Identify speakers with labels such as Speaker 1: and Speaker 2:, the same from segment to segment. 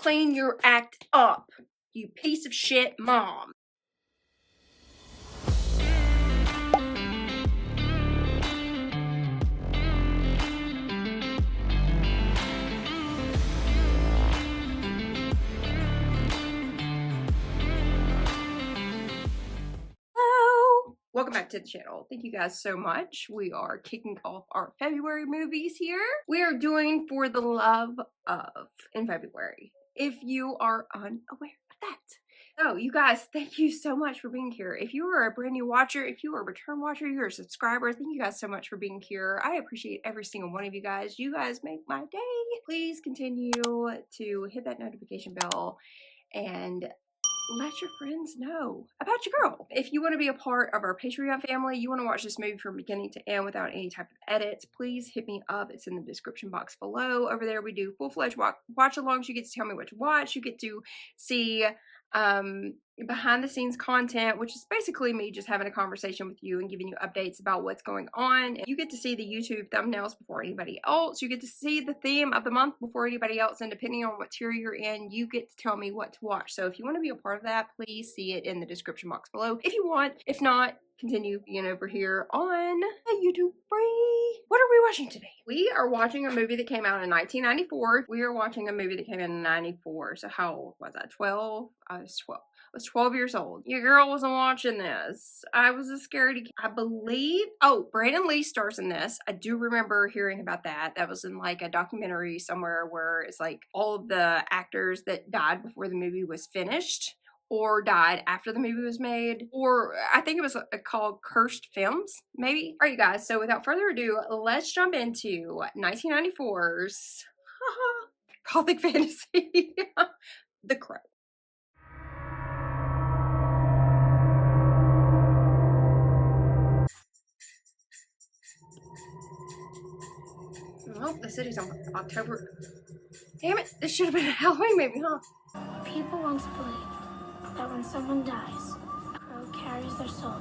Speaker 1: clean your act up, you piece of shit mom. Welcome back to the channel. Thank you guys so much. We are kicking off our February movies here. We are doing For the Love of in February, if you are unaware of that. So you guys, thank you so much for being here. If you are a brand new watcher, if you are a return watcher, you're a subscriber, thank you guys so much for being here. I appreciate every single one of you guys. You guys make my day. Please continue to hit that notification bell and let your friends know about your girl. If you want to be a part of our Patreon family, you want to watch this movie from beginning to end without any type of edits, please hit me up. It's in the description box below. Over there we do full-fledged watch-alongs. You get to tell me what to watch. You get to see behind the scenes content, which is basically me just having a conversation with you and giving you updates about what's going on. You get to see the YouTube thumbnails before anybody else. You get to see the theme of the month before anybody else, and depending on what tier you're in, you get to tell me what to watch. So if you want to be a part of that, please see it in the description box below if you want. If not, continue being over here on YouTube free. What are we watching today? We are watching a movie that came out in 1994. We are watching a movie that came out in 94. So how old was I? 12? I was 12. I was 12 years old. Your girl wasn't watching this. I was a scaredy kid. I believe, oh, Brandon Lee stars in this. I do remember hearing about that. That was in like a documentary somewhere where it's like all of the actors that died before the movie was finished or died after the movie was made, or I think it was called Cursed Films, maybe. All right, you guys, so without further ado, let's jump into 1994's Gothic fantasy, The Crow. Oh, the city's on October. Damn it, this should have been a Halloween movie, huh?
Speaker 2: People once believed that when someone dies, a crow carries their soul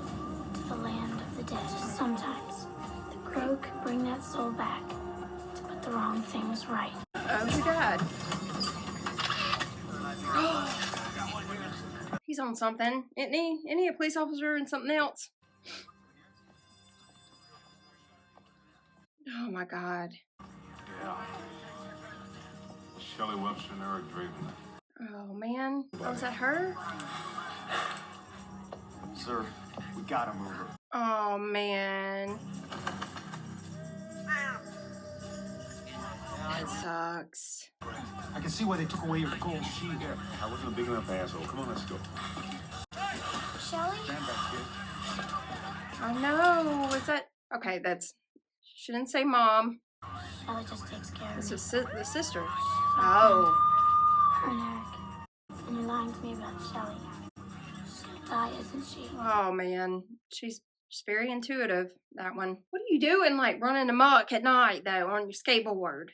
Speaker 2: to the land of the dead. Sometimes, the crow could bring that soul back to put the wrong things right.
Speaker 1: Oh, who died? He's on something, isn't he? Isn't he a police officer and something else? Oh my God.
Speaker 3: Yeah. Shelley Webster and Eric Draven.
Speaker 1: Oh man, was that her?
Speaker 4: Sir, we gotta move her.
Speaker 1: Oh man. That sucks.
Speaker 4: I can see why they took away your gold sheet.
Speaker 3: Yeah, I wasn't a big enough asshole. Come on, let's go.
Speaker 2: Shelly?
Speaker 4: Stand back, kid.
Speaker 1: Oh no, was that? Okay, that's. Shouldn't say mom.
Speaker 2: Shelly just takes care of me.
Speaker 1: This is the sister. Oh.
Speaker 2: Her and Eric. And you're lying to me about Shelly. She's gonna die, isn't she?
Speaker 1: Oh man, she's very intuitive, that one. What are you doing, like running amok at night though on your skateboard?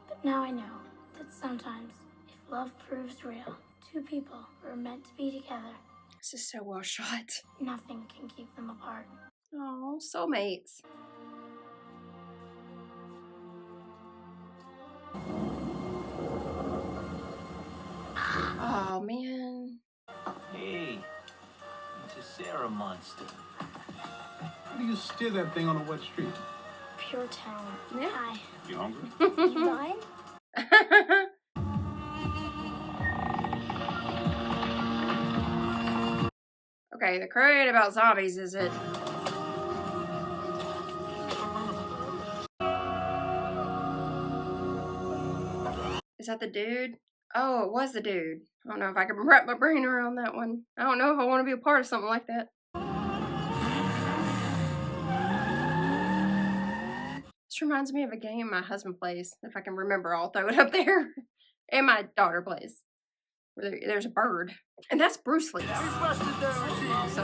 Speaker 2: But now I know that sometimes, if love proves real, two people who are meant to be together,
Speaker 1: This is so well shot.
Speaker 2: nothing can keep them apart.
Speaker 1: Oh, soulmates. Oh man.
Speaker 5: Hey, it's a Sarah monster.
Speaker 3: How do you steer that thing on a wet street?
Speaker 2: Pure talent.
Speaker 1: Yeah.
Speaker 2: Hi.
Speaker 3: You hungry?
Speaker 2: You mind?
Speaker 1: Okay, the crow ain't about zombies, is it? Is that the dude? Oh, it was the dude. I don't know if I can wrap my brain around that one. I don't know if I want to be a part of something like that. This reminds me of a game my husband plays. If I can remember, I'll throw it up there. And my daughter plays. Where there's a bird. And that's Bruce Lee. So,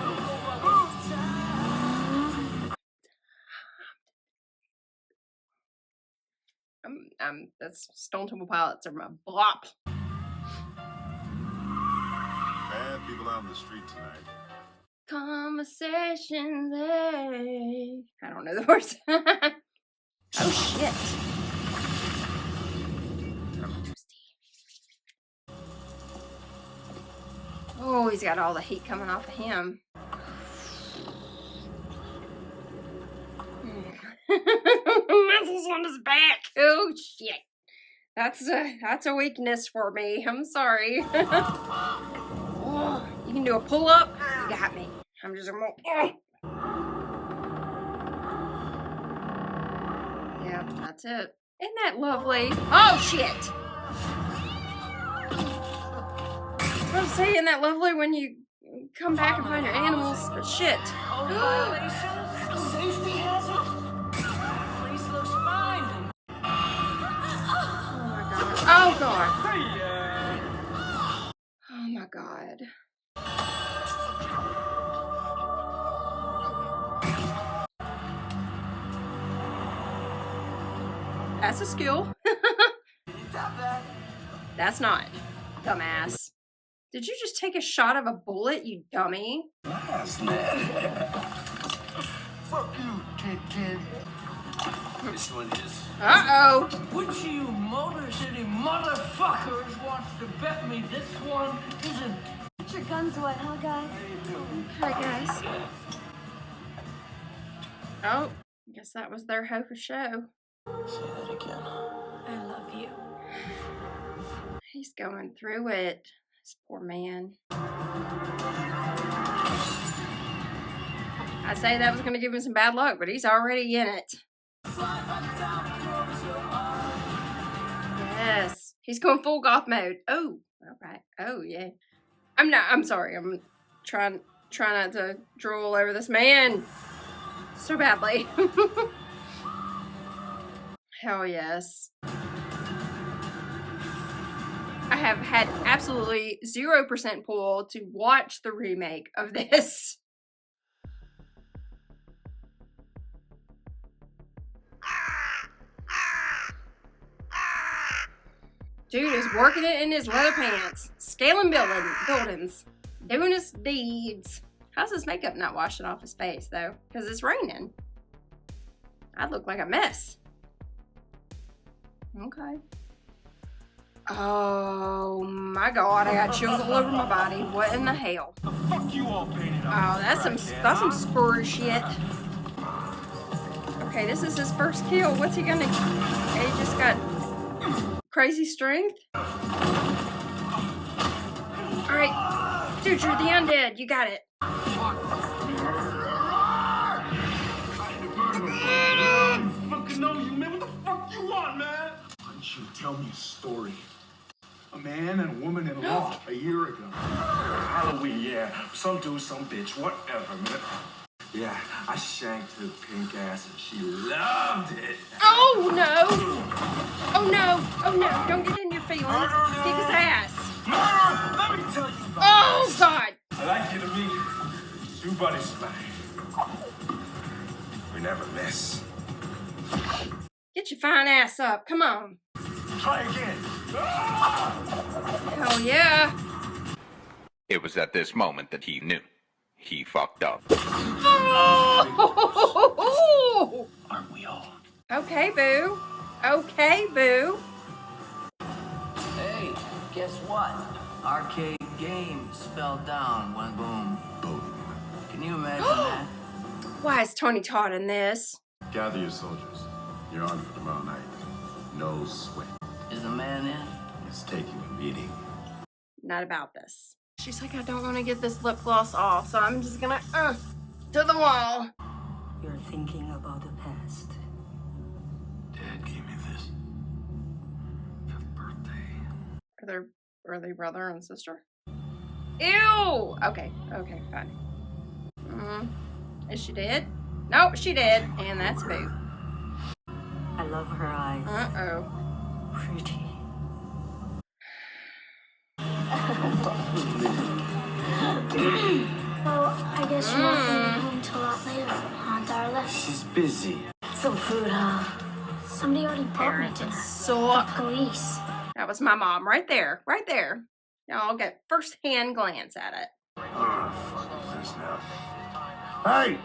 Speaker 1: that's Stone Temple Pilots are my blop.
Speaker 3: Bad people out in the street tonight.
Speaker 1: Conversations, hey. I don't know the words. Oh shit. Oh, he's got all the heat coming off of him. Muscles on his back. Oh shit. That's a weakness for me. I'm sorry. Oh, you can do a pull-up? You got me. I'm just gonna. Yeah, that's it. Isn't that lovely? Oh shit! I was supposed to say, isn't that lovely when you come back and find your animals? But shit.
Speaker 5: Safety hazard? Place looks fine.
Speaker 1: Oh god. Oh my god. That's a skill. That's not. Dumbass. Did you just take a shot of a bullet, you dummy?
Speaker 4: Fuck you, kid.
Speaker 5: This one is.
Speaker 1: Uh-oh.
Speaker 5: Which of you Motor City motherfuckers wants to bet me this one isn't?
Speaker 2: Get your guns away, huh, guys?
Speaker 1: Hi, guys. Oh, guess that was their hoe for show.
Speaker 5: Say that again.
Speaker 2: I love you.
Speaker 1: He's going through it. This poor man. I say that was going to give him some bad luck, but he's already in it. Yes. He's going full goth mode. Oh, all right. Oh, yeah. I'm sorry. I'm trying not to drool over this man so badly. Hell yes. I have had absolutely 0% pull to watch the remake of this. Dude is working it in his leather pants, scaling buildings, doing his deeds. How's his makeup not washing off his face, though? Because it's raining. I'd look like a mess. Okay. Oh my god, I got chills all over my body. What in the hell?
Speaker 4: The fuck you all painted up?
Speaker 1: Oh, that's some screwy shit. Okay, this is his first kill. What's he gonna... He just got crazy strength? Alright. Dude, you're the undead. You got it.
Speaker 4: I fucking know you, man. What the fuck you want, man? Why don't you tell me a story? A man and a woman in love a year ago. Halloween, yeah. Some dude, some bitch, whatever, man. Yeah, I shanked her pink ass and she loved it.
Speaker 1: Oh no! Oh no! Oh no! Don't get in your feelings. Kick his ass.
Speaker 4: Murder! Let me tell you about
Speaker 1: Oh
Speaker 4: this.
Speaker 1: god!
Speaker 4: I like you to meet two buddies of mine. We never miss.
Speaker 1: Get your fine ass up. Come on.
Speaker 4: Try again.
Speaker 1: Hell yeah.
Speaker 6: It was at this moment that he knew. He fucked up.
Speaker 1: Oh!
Speaker 5: Aren't we all?
Speaker 1: Okay, boo. Okay, boo.
Speaker 5: Hey, guess what? Arcade games fell down when boom.
Speaker 4: Boom.
Speaker 5: Can you imagine that?
Speaker 1: Why is Tony Todd in this?
Speaker 3: Gather your soldiers. You're on for tomorrow night. No sweat.
Speaker 5: Is the man in?
Speaker 3: He's taking a meeting.
Speaker 1: Not about this. She's like, I don't want to get this lip gloss off, so I'm just gonna, to the wall.
Speaker 7: You're thinking about the past.
Speaker 3: Dad gave me this for birthday.
Speaker 1: Are they brother and sister? Ew! Okay, fine. Is she dead? Nope, she dead. And that's boo.
Speaker 7: I love her eyes.
Speaker 1: Uh-oh.
Speaker 7: Pretty.
Speaker 2: Well, I guess you're not going home till a lot later, huh, Darla?
Speaker 5: She's busy.
Speaker 7: Some food, huh?
Speaker 2: Somebody already brought me dinner.
Speaker 1: Suck.
Speaker 2: Police.
Speaker 1: That was my mom right there. Right there. Y'all get first-hand glance at it.
Speaker 3: Oh, fuck is this now?
Speaker 4: Hey!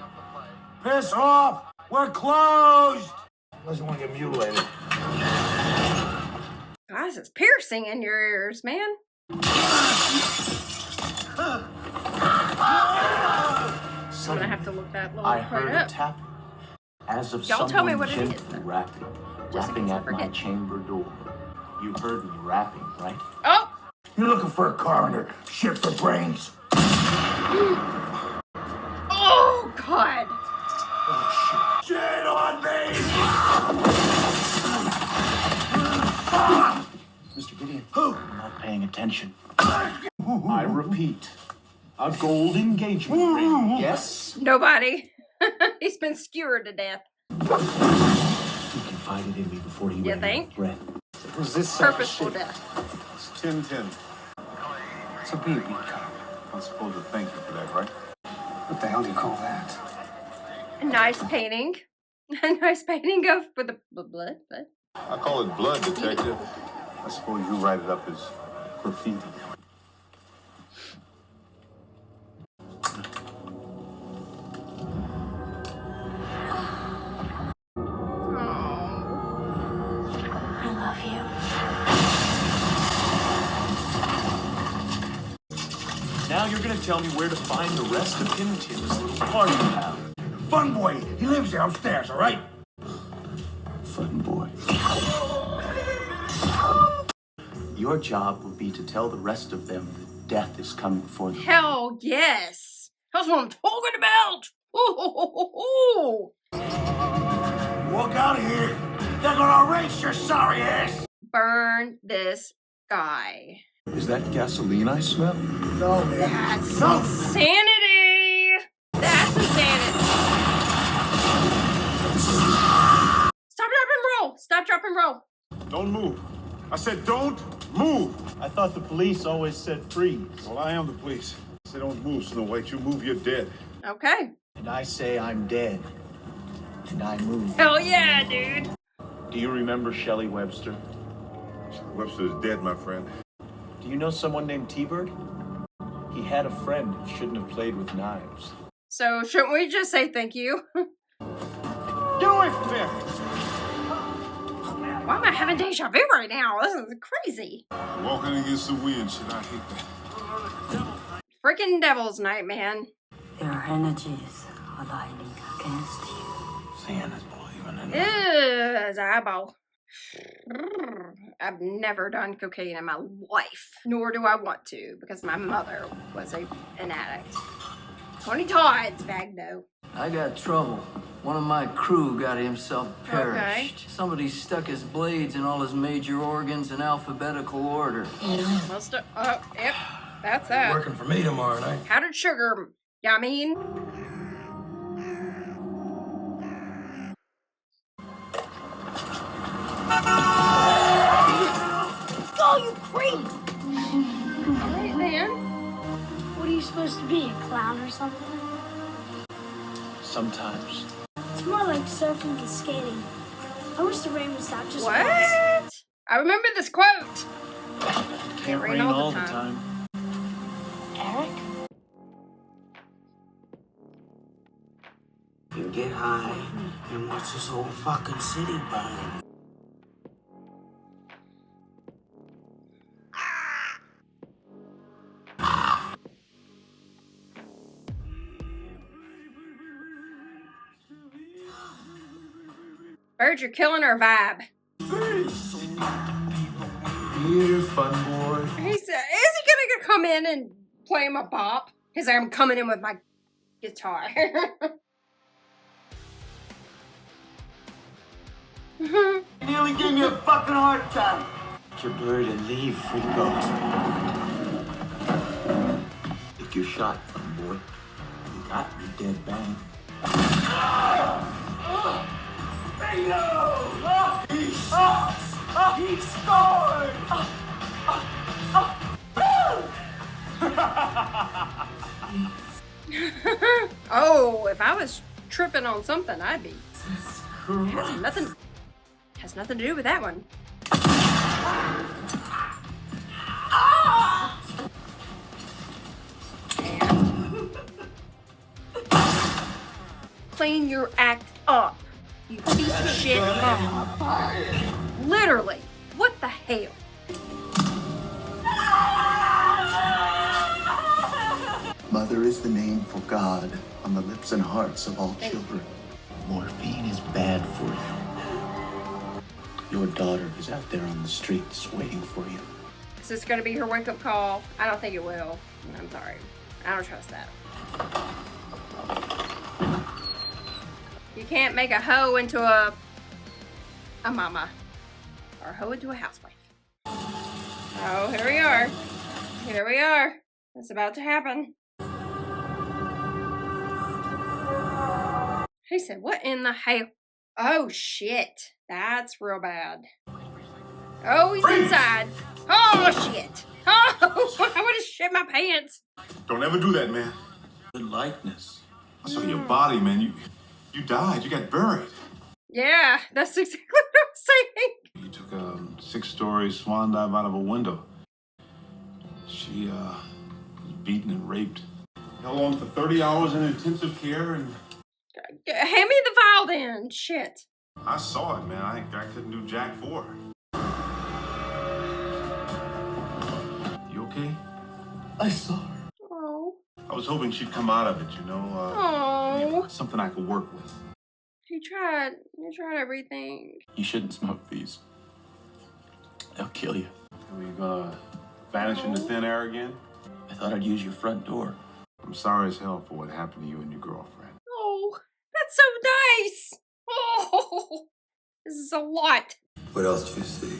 Speaker 4: Piss off! We're closed! Unless you want to get mutilated.
Speaker 1: Guys, it's piercing in your ears, man. I'm gonna have to look that little
Speaker 8: I
Speaker 1: part
Speaker 8: heard
Speaker 1: up.
Speaker 8: a tap as of
Speaker 1: Y'all tell me
Speaker 8: someone
Speaker 1: what it is,
Speaker 8: gently
Speaker 1: though.
Speaker 8: rapping,
Speaker 1: Just in
Speaker 8: rapping
Speaker 1: case I
Speaker 8: at my
Speaker 1: forget.
Speaker 8: chamber door. You heard me rapping, right?
Speaker 1: Oh!
Speaker 4: You looking for a coroner? Shit for brains?
Speaker 1: Oh, God!
Speaker 4: Oh, shit. Shit on me!
Speaker 8: Mr. Gideon.
Speaker 4: Who?
Speaker 8: I'm not paying attention. I repeat, a gold engagement ring, yes?
Speaker 1: Nobody. He's been skewered to death.
Speaker 8: He confided in me before he
Speaker 1: You
Speaker 8: ran
Speaker 1: think?
Speaker 8: out of breath.
Speaker 4: Was this
Speaker 1: Purposeful death.
Speaker 3: It's 10-10. So be a beat cop. I'm supposed to thank you for that, right?
Speaker 4: What the hell do you call that?
Speaker 1: A nice painting. A nice painting of with the blood.
Speaker 3: I call it blood, detective. I suppose you write it up as graffiti.
Speaker 2: I love you.
Speaker 8: Now you're gonna tell me where to find the rest of Tim's little party pal.
Speaker 4: Fun boy. He lives downstairs, all right?
Speaker 8: Fun boy. Your job will be to tell the rest of them that death is coming for them.
Speaker 1: Hell yes. That's what I'm talking about. Ooh.
Speaker 4: Walk out of here. They're gonna erase your sorry ass.
Speaker 1: Burn this guy.
Speaker 3: Is that gasoline I smell?
Speaker 4: No, man.
Speaker 1: That's
Speaker 4: No.
Speaker 1: insanity. That's insanity. Stop, drop, and roll. Stop, drop, and roll.
Speaker 3: Don't move. I said don't move.
Speaker 8: I thought the police always said freeze.
Speaker 3: Well, I am the police. I said don't move, Snow White. You move, you're dead.
Speaker 1: Okay.
Speaker 8: And I say I'm dead. And I move.
Speaker 1: Hell yeah, dude.
Speaker 8: Do you remember Shelley Webster?
Speaker 3: Webster is dead, my friend.
Speaker 8: Do you know someone named T-Bird? He had a friend who shouldn't have played with knives.
Speaker 1: So shouldn't we just say thank you?
Speaker 3: Get away from there!
Speaker 1: Why am I having deja vu right now? This is crazy.
Speaker 3: Walking against the wind, shit. I hate that.
Speaker 1: Freaking devil's night, man.
Speaker 7: Their energies aligning against you.
Speaker 4: Santa's believing in
Speaker 1: Ew, his eyeball. I've never done cocaine in my life, nor do I want to, because my mother was an addict. Tony Todd's bag though.
Speaker 5: I got trouble. One of my crew got himself perished.
Speaker 1: Okay.
Speaker 5: Somebody stuck his blades in all his major organs in alphabetical order.
Speaker 1: Yep, that's that.
Speaker 4: Working for me tomorrow night.
Speaker 1: Powdered sugar, yeah, I mean.
Speaker 2: Oh, you creep!
Speaker 1: Alright, man.
Speaker 2: What are you supposed to be, a clown or something?
Speaker 8: Sometimes.
Speaker 2: It's more like surfing and skating. I wish the rain would stop just
Speaker 1: What?
Speaker 2: once.
Speaker 1: I remember this quote.
Speaker 8: Can't rain all the time.
Speaker 2: Eric?
Speaker 9: And get high and watch this whole fucking city burn.
Speaker 1: Bird, you're killing our vibe.
Speaker 3: Here, fun boy.
Speaker 1: Is he gonna come in and play him a bop? Because I'm coming in with my guitar.
Speaker 9: Nearly gave me a fucking heart attack. Take your bird and leave, Frico. Take your shot, fun boy. You got me dead bang. Bingo! He scored!
Speaker 1: Oh, if I was tripping on something, I'd be. Has nothing to do with that one. And clean your act up, you piece of shit mom. Literally, what the hell?
Speaker 3: the name for God on the lips and hearts of all children. Morphine is bad for you. Your daughter is out there on the streets waiting for you.
Speaker 1: Is this gonna be her wake-up call? I don't think it will. I'm sorry. I don't trust that. You can't make a hoe into a mama. Or a hoe into a housewife. Oh, here we are. Here we are. It's about to happen. He said, what in the hell? Oh, shit. That's real bad. Oh, he's inside. Oh, shit. Oh, I would have shit my pants.
Speaker 4: Don't ever do that, man.
Speaker 3: Good likeness.
Speaker 4: I saw your body, man. You died. You got buried.
Speaker 1: Yeah, that's exactly what I was saying.
Speaker 4: You took a 6-story swan dive out of a window. She was beaten and raped. Held on for 30 hours in intensive care, and
Speaker 1: Hand me the file then. Shit.
Speaker 4: I saw it, man. I couldn't do jack for her. You okay?
Speaker 3: I saw her.
Speaker 1: Oh.
Speaker 4: I was hoping she'd come out of it, you know.
Speaker 1: Oh.
Speaker 4: Something I could work with.
Speaker 1: He tried everything.
Speaker 3: You shouldn't smoke these. They'll kill you.
Speaker 4: Are we gonna vanish into thin air again?
Speaker 3: I thought I'd use your front door.
Speaker 4: I'm sorry as hell for what happened to you and your girlfriend.
Speaker 1: Oh, that's so nice. Oh, this is a lot.
Speaker 9: What else do you see?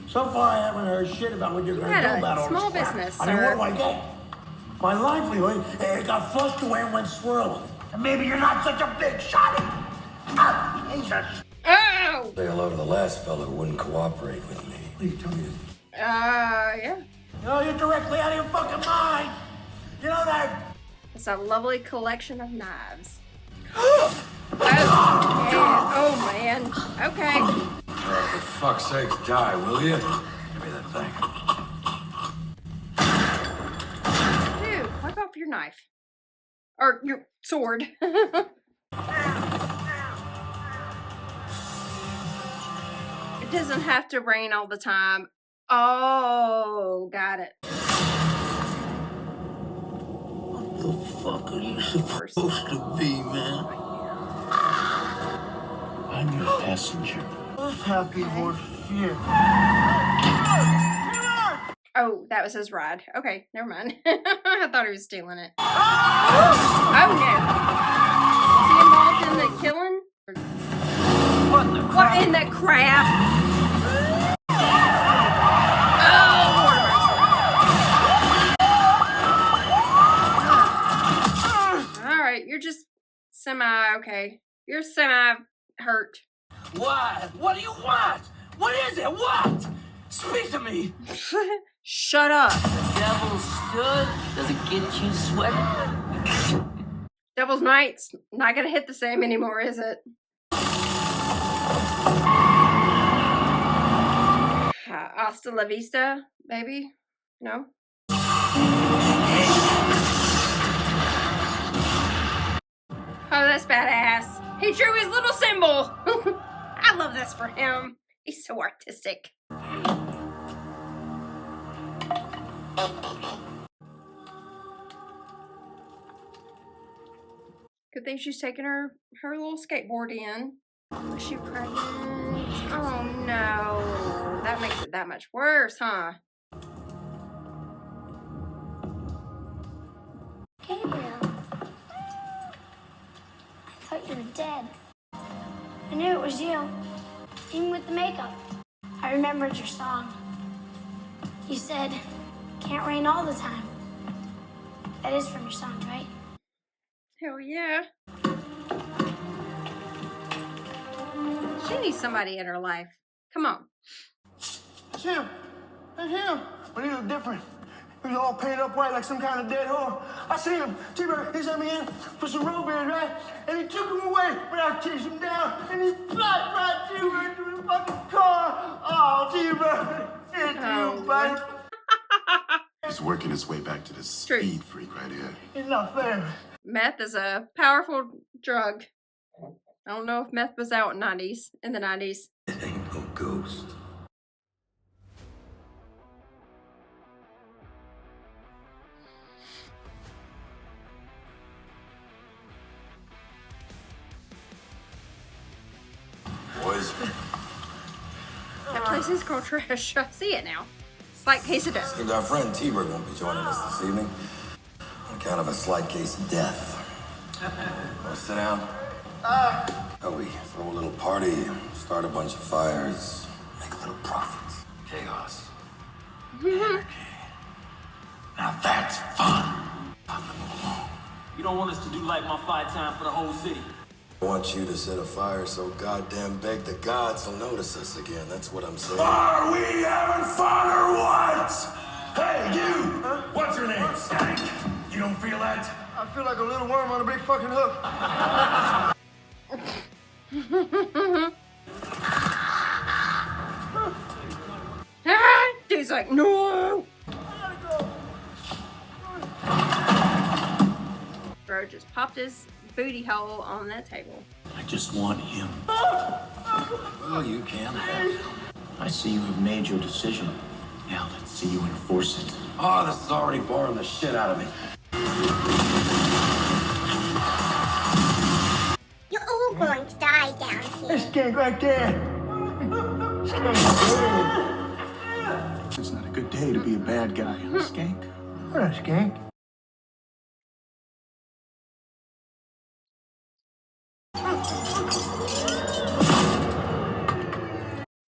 Speaker 5: So far, I haven't heard shit about what you're
Speaker 1: You
Speaker 5: going to
Speaker 1: had
Speaker 5: do about
Speaker 1: a
Speaker 5: all
Speaker 1: small
Speaker 5: this crap.
Speaker 1: business,
Speaker 5: I mean,
Speaker 1: sir.
Speaker 5: what do I get? My livelihood got flushed away and went swirling. And maybe you're not such a big shotty. Ah, Jesus.
Speaker 1: Oh.
Speaker 9: Say hello to the last fellow who wouldn't cooperate with me. What are you telling me?
Speaker 1: Yeah.
Speaker 5: No, you're directly out of your fucking mind. You know that?
Speaker 1: It's a lovely collection of knives. Oh man. Okay.
Speaker 9: For fuck's sake, die, will you? Give me that thing.
Speaker 1: Dude, wipe off your knife. Or your sword. It doesn't have to rain all the time. Oh, got it.
Speaker 9: What the fuck are you supposed to be, man?
Speaker 3: I'm your passenger.
Speaker 5: Happy horse shit.
Speaker 1: Oh, that was his ride. Okay, never mind. I thought he was stealing it. Oh no. Was he involved in the killing? What in the crap? Alright, you're just okay. You're semi-hurt.
Speaker 5: What? What do you want? What is it? What? Speak to me.
Speaker 1: Shut up.
Speaker 5: Devil's stood. Does it get you sweating?
Speaker 1: Devil's Night's not gonna hit the same anymore, is it? Hasta la vista, baby? No? Oh, that's badass. He drew his little symbol. I love this for him. He's so artistic. Good thing she's taking her little skateboard in. Was she pregnant? Oh no. That makes it that much worse, huh?
Speaker 2: Gabriel. I thought you were dead. I knew it was you. Even with the makeup. I remembered your song. You said, can't rain all the time. That is from your song, right?
Speaker 1: Hell yeah. She needs somebody in her life. Come on.
Speaker 5: It's him. It's him. But he was different. He was all painted up white like some kind of dead whore. I seen him. T-Bird, he sent me in for some road beers, right? And he took him away, but I chased him down, and he flashed right T-Bird into his fucking car. Oh, T-Bird. It's you, buddy.
Speaker 4: He's working his way back to this speed freak right here.
Speaker 5: It's not fair.
Speaker 1: Meth is a powerful drug. I don't know if meth was out in the 90s.
Speaker 9: It ain't no ghost.
Speaker 1: This is called trash. I see it now. Slight case of death.
Speaker 10: Seems our friend T-Bird won't be joining us this evening. On account of a slight case of death. Want to sit down? Oh, we throw a little party, start a bunch of fires, make a little profits. Chaos. Anarchy. Now that's fun.
Speaker 9: You don't want us to do like my 5 time for the whole city.
Speaker 10: I want you to set a fire so goddamn big the gods will notice us again. That's what I'm saying.
Speaker 4: Are we having fun or what? Hey, you! What's your name? Skank. You don't feel that?
Speaker 5: I feel like a little worm on a big fucking hook.
Speaker 1: Dude's like, no! Bro just popped his booty hole on that table.
Speaker 8: I just want him.
Speaker 10: Well, you can have him.
Speaker 8: I see you have made your decision. Now let's see you enforce it.
Speaker 10: Oh, this is already boring the shit out of me.
Speaker 2: You're all going to die down here.
Speaker 5: This skank right there.
Speaker 8: It's not a good day to be a bad guy, Skank.
Speaker 5: What a skank.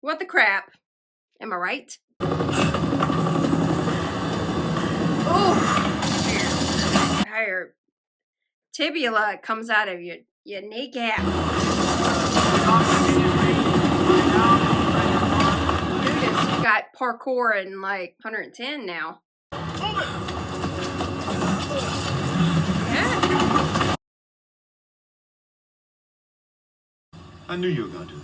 Speaker 1: What the crap? Am I right? Oh! Your tibia comes out of your kneecap. Dude has got parkour in like 110 now. Yeah.
Speaker 3: I knew you were gonna do that.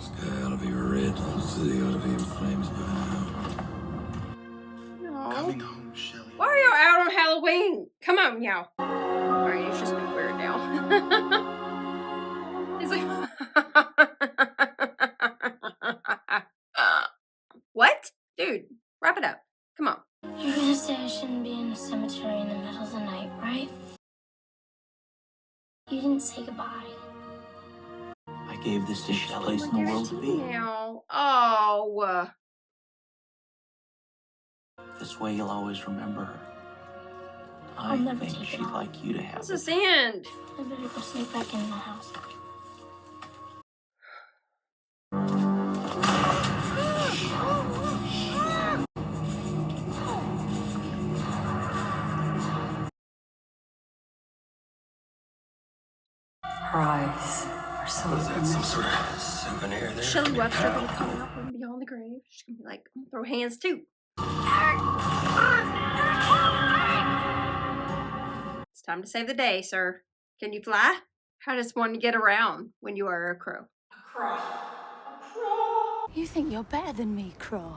Speaker 10: Sky ought to be red. The city ought to be in flames by now.
Speaker 3: Coming home, Shelly.
Speaker 1: Why are y'all out on Halloween? Come on, y'all. Alright, it's just been weird now. He's like, what? Dude, wrap it up. Come on.
Speaker 2: You're gonna say I shouldn't be in a cemetery in the middle of the night, right? You didn't say goodbye.
Speaker 8: I gave this the shittiest place in the world to be.
Speaker 1: Now. Oh.
Speaker 8: This way you'll always remember her. I
Speaker 2: I'll never
Speaker 8: think
Speaker 2: take it
Speaker 8: she'd
Speaker 2: off.
Speaker 8: like you to have
Speaker 1: What's
Speaker 8: it.
Speaker 1: this end?
Speaker 2: I better go sneak back into the house.
Speaker 7: Her eyes are so
Speaker 10: What is that, some
Speaker 7: innocent.
Speaker 10: sort of souvenir there?
Speaker 1: Shelley Webster gonna come out from beyond the grave. She's gonna be like, I'm gonna throw hands too. It's time to save the day, sir. Can you fly? How does one get around when you are a crow?
Speaker 11: You think you're better than me, Crow?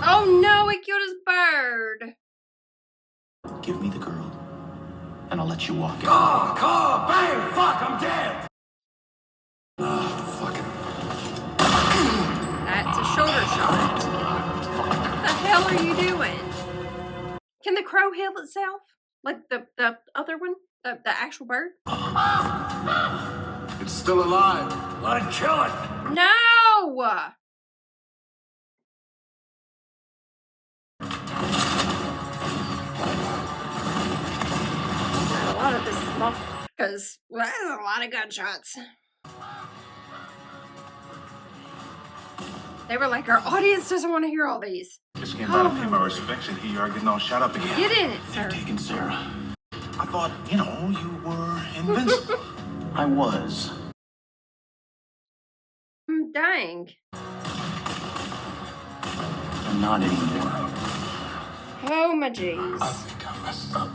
Speaker 1: Oh no, he killed his bird.
Speaker 8: Give me the girl, and I'll let you walk out.
Speaker 10: Caw, bang, fuck, I'm dead! Oh, fucking...
Speaker 1: That's a shoulder shot. What the hell are you doing? Can the crow heal itself? Like the other one? The actual bird?
Speaker 3: It's still alive.
Speaker 10: Let it kill it!
Speaker 1: No! A lot of this is muffled because there's a lot of gunshots. They were like, our audience doesn't want to hear all these.
Speaker 3: Just came by to pay my respects, and here you are getting all shot up again.
Speaker 1: Get in it, sir.
Speaker 8: You've taken Sarah.
Speaker 3: I thought, you were invincible.
Speaker 8: I was.
Speaker 1: I'm dying.
Speaker 8: I'm not anymore.
Speaker 1: Oh my jeez.
Speaker 10: I think I messed up.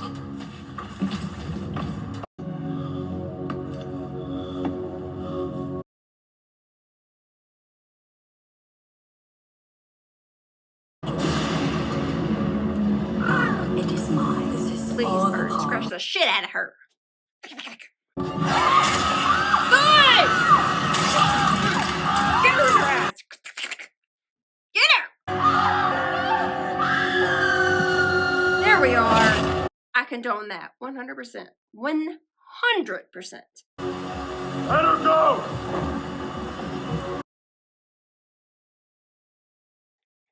Speaker 7: It is mine. This is
Speaker 1: Please,
Speaker 7: all the
Speaker 1: bird,
Speaker 7: power.
Speaker 1: scratch the shit out of her. Good! Get her in her ass. Get her! we are. I condone that 100%. 100%.
Speaker 4: Let her go!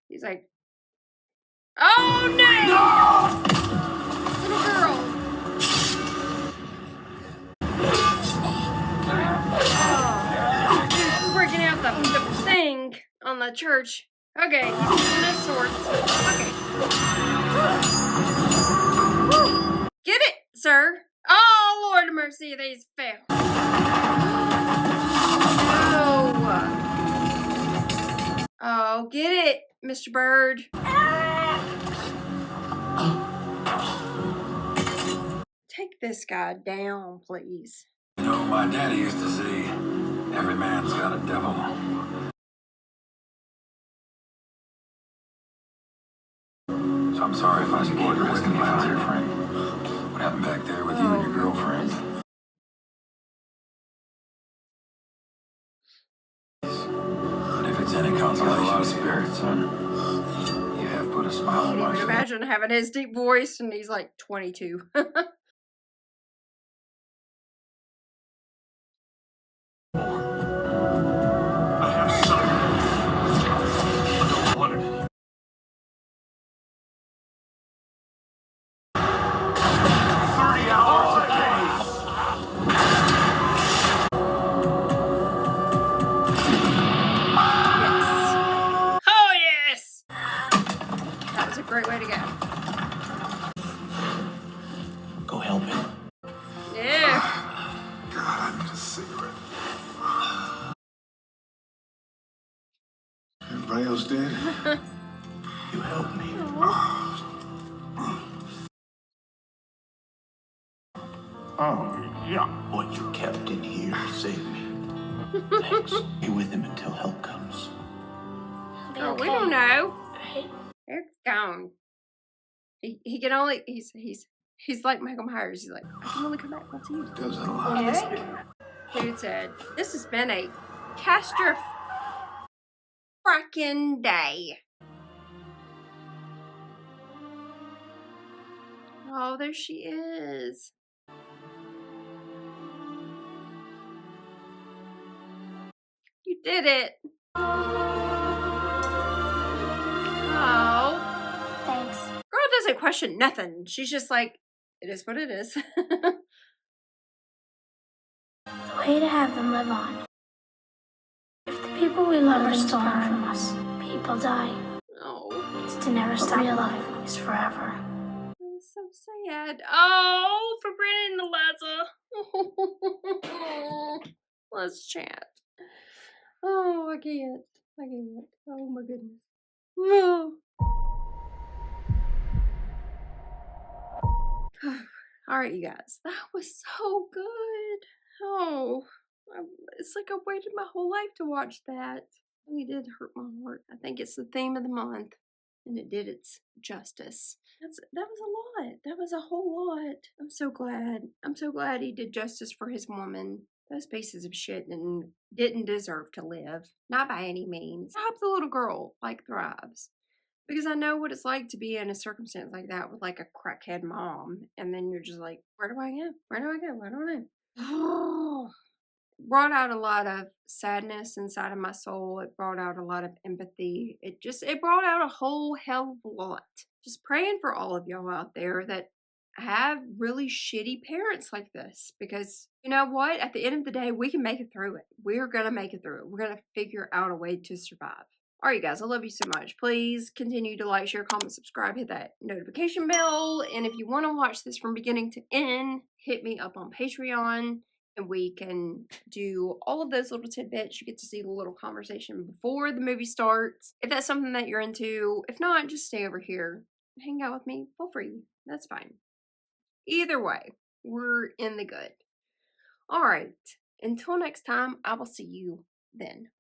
Speaker 1: He's like, oh no! Little girl. Oh. Breaking out the thing on the church. Okay, he's using his swords. Okay. Woo. Get it, sir. Oh, Lord of mercy, these fail. Oh, get it, Mr. Bird. Take this guy down, please.
Speaker 10: You know, my daddy used to say, every man's got a devil. So I'm sorry if I spoiled your wedding plans here, friend. What happened back there with you and your girlfriend? But if it's any consolation, a lot of spirit, son. You have put a smile on my face.
Speaker 1: Imagine having his deep voice and he's like 22.
Speaker 4: I have something. I don't want it. 30 hours a day.
Speaker 1: Yes. Oh, yes! That was a great way to go.
Speaker 8: Go help him.
Speaker 1: Yeah.
Speaker 3: God, I need a cigarette. Everybody else dead?
Speaker 8: You help me.
Speaker 4: Oh, yeah.
Speaker 8: What you kept in here saved me. Thanks. Be with him until help comes.
Speaker 2: Be
Speaker 1: Oh,
Speaker 2: okay,
Speaker 1: we don't know.
Speaker 2: right?
Speaker 1: Eric's gone. He can only he's like Michael Myers. He's like, I can only come back once a year.
Speaker 3: Does that a lot.
Speaker 1: Eric? Dude said, this has been a fracking day. Oh, there she is. You did it. Oh.
Speaker 2: Thanks.
Speaker 1: Girl doesn't question nothing. She's just like, it is what it is.
Speaker 2: The way to have them live on. If the people we love are stolen from us, people die.
Speaker 1: Oh.
Speaker 2: Is to never stop. Real life is forever.
Speaker 1: That's so sad. Oh, for Brandon and Eliza. Let's chat. Oh, I can't. Oh my goodness. Oh. All right, you guys. That was so good. Oh, it's like I waited my whole life to watch that. It really did hurt my heart. I think it's the theme of the month, and it did its justice. That was a lot. That was a whole lot. I'm so glad. I'm so glad he did justice for his woman. Those pieces of shit didn't deserve to live. Not by any means. I hope the little girl, like, thrives. Because I know what it's like to be in a circumstance like that with, like, a crackhead mom. And then you're just like, where do I go? Where do I go? I don't know. Oh. Brought out a lot of sadness inside of my soul. It brought out a lot of empathy. It brought out a whole hell of a lot. Just praying for all of y'all out there that have really shitty parents like this, because you know what? At the end of the day, we can make it through it. We're going to make it through it. We're going to figure out a way to survive. All right, guys, I love you so much. Please continue to like, share, comment, subscribe, hit that notification bell. And if you want to watch this from beginning to end, hit me up on Patreon. And we can do all of those little tidbits. You get to see the little conversation before the movie starts. If that's something that you're into. If not, just stay over here. Hang out with me for free. That's fine. Either way, we're in the good. All right. Until next time, I will see you then.